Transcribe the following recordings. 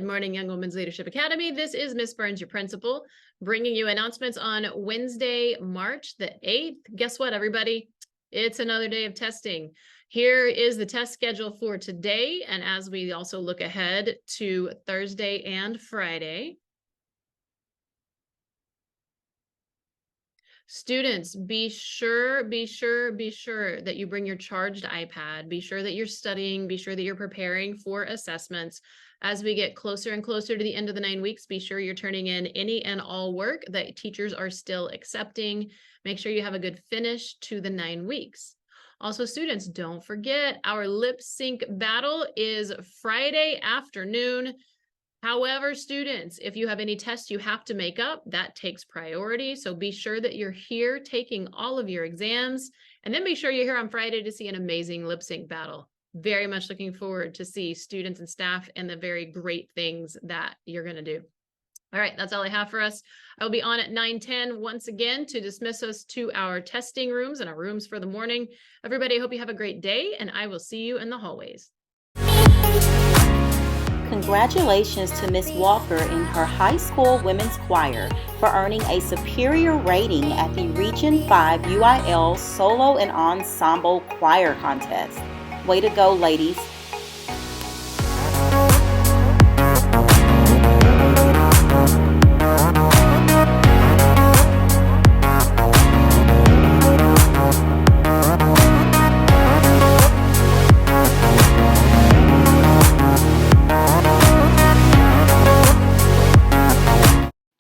Good morning, Young Women's Leadership Academy. This is Miss Burns, your principal, bringing you announcements on Wednesday, March the 8th. Guess what, everybody? It's another day of testing. Here is the test schedule for today, and as we also look ahead to Thursday and Friday. Students, be sure that you bring your charged iPad. Be sure that you're studying. Be sure that you're preparing for assessments. As we get closer and closer to the end of the 9 weeks, be sure you're turning in any and all work that teachers are still accepting. Make sure you have a good finish to the 9 weeks. Also, students, don't forget our lip sync battle is Friday afternoon. However, students, if you have any tests you have to make up, that takes priority. So be sure that you're here taking all of your exams, and then be sure you're here on Friday to see an amazing lip sync battle. Very much looking forward to see students and staff and the very great things that you're going to do. All right, that's all I have for us. I will be on at 9:10 once again to dismiss us to our testing rooms and our rooms for the morning. Everybody, I hope you have a great day, and I will see you in the hallways. Congratulations to Miss Walker in her high school women's choir for earning a superior rating at the Region 5 UIL Solo and Ensemble Choir Contest. Way to go, ladies.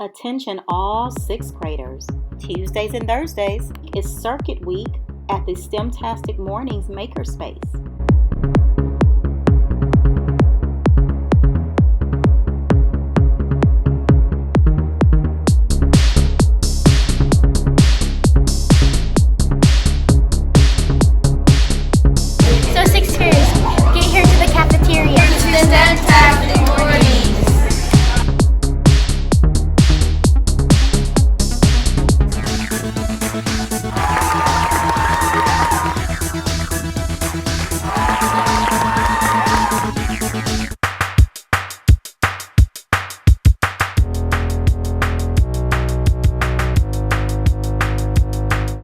Attention all 6th graders. Tuesdays and Thursdays is Circuit Week at the STEMtastic Mornings Makerspace.